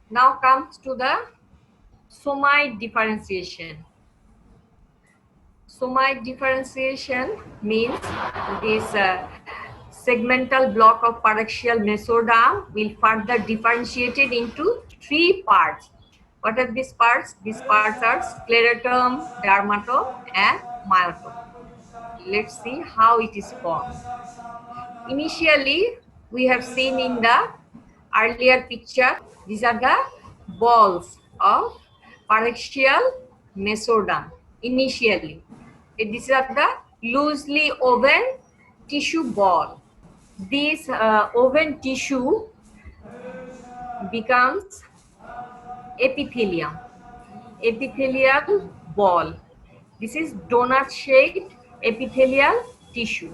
Now comes to the somite differentiation. Somite differentiation means this segmental block of paraxial mesoderm will further differentiated into three parts. What are these parts? These parts are sclerotum, dermatome, and myotome. Let's see how it is formed. Initially, we have seen in the earlier picture, these are the balls of paraxial mesoderm. Initially, these are the loosely woven tissue ball. This woven tissue becomes epithelium, epithelial ball. This is donut-shaped epithelial tissue.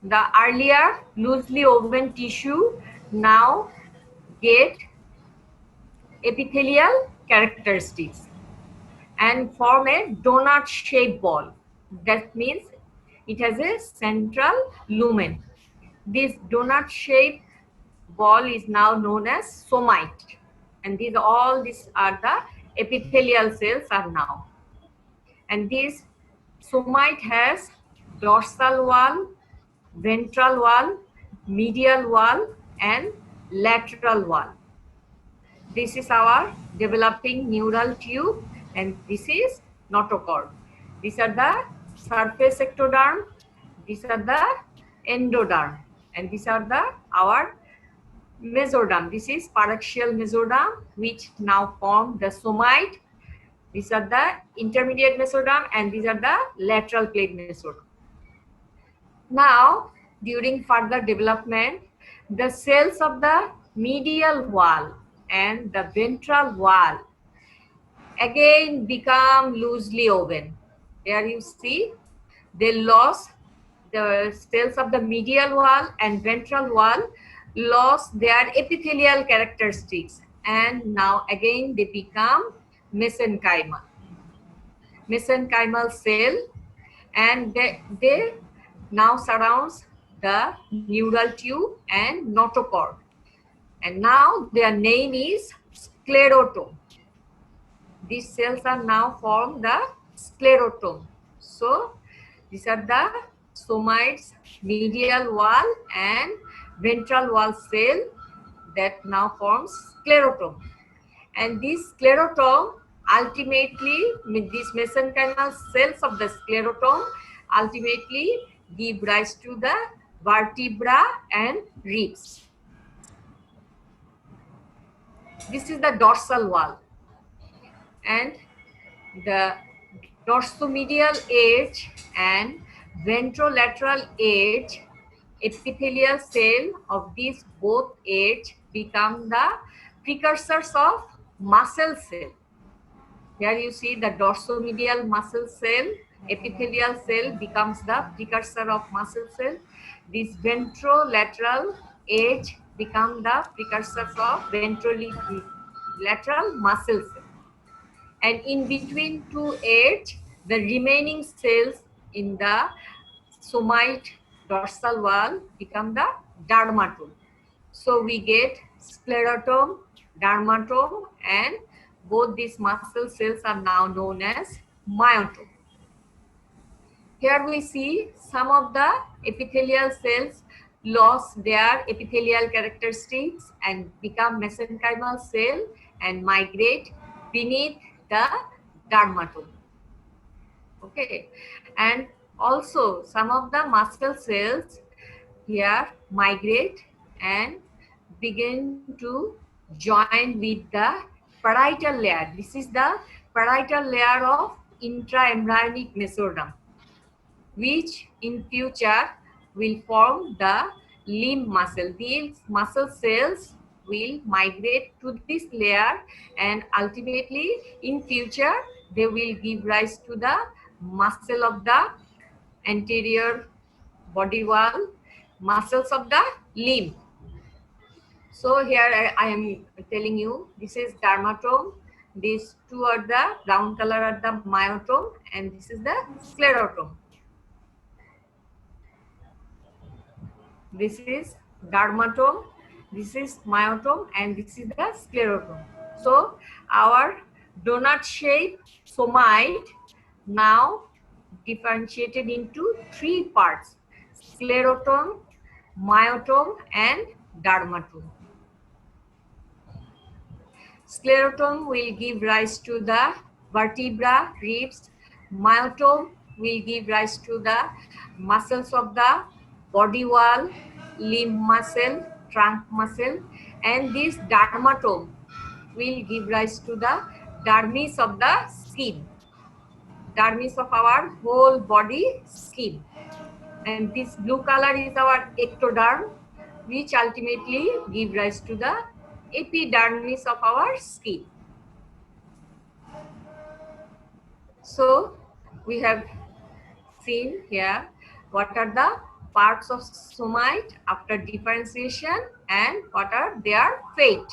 The earlier loosely woven tissue now get epithelial characteristics and form a donut-shaped ball. That means it has a central lumen. This donut-shaped ball is now known as somite, and these are the epithelial cells are now. And this somite has dorsal wall, ventral wall, medial wall, and lateral wall. This is our developing neural tube, and this is notochord. These are the surface ectoderm, these are the endoderm, and these are the our mesoderm. This is paraxial mesoderm, which now form the somite. These are the intermediate mesoderm, and these are the lateral plate mesoderm. Now, during further development, the cells of the medial wall and the ventral wall again become loosely woven. There you see, they lost the cells of the medial wall and ventral wall lost their epithelial characteristics, and now again they become mesenchymal. Mesenchymal cell, and they now surrounds the neural tube and notochord, and now their name is sclerotome. These cells are now formed the sclerotome. So these are the somites medial wall and ventral wall cell that now forms sclerotome. And this sclerotome ultimately, these mesenchymal cells of the sclerotome ultimately give rise to the vertebra and ribs. This is the dorsal wall, and the dorsomedial edge and ventrolateral edge epithelial cell of these both edge become the precursors of muscle cell. Here you see the dorsomedial muscle cell, epithelial cell becomes the precursor of muscle cell. This ventrolateral edge become the precursors of ventrolateral muscle cell. And in between two edge, the remaining cells in the somite dorsal wall become the dermatome. So we get sclerotome, dermatome, and both these muscle cells are now known as myotome. Here we see some of the epithelial cells lost their epithelial characteristics and become mesenchymal cell and migrate beneath the dermatome. Okay, and also some of the muscle cells here migrate and begin to join with the parietal layer. This is the parietal layer of intraembryonic mesoderm, which in future will form the limb muscle. These muscle cells will migrate to this layer, and ultimately in future they will give rise to the muscle of the anterior body wall, muscles of the limb. So here I am telling you, this is dermatome, these two are the brown color are the myotome, and this is the sclerotome. This is dermatome, This is myotome and this is the sclerotome. So our donut shape somite now differentiated into three parts: sclerotome, myotome and dermatome. Sclerotome will give rise to the vertebra, ribs. Myotome will give rise to the muscles of the body wall, limb muscle, trunk muscle, and this dermatome will give rise to the dermis of the skin, dermis of our whole body skin. And this blue color is our ectoderm, which ultimately give rise to the epidermis of our skin. So we have seen here what are the parts of somite after differentiation and what are their fate.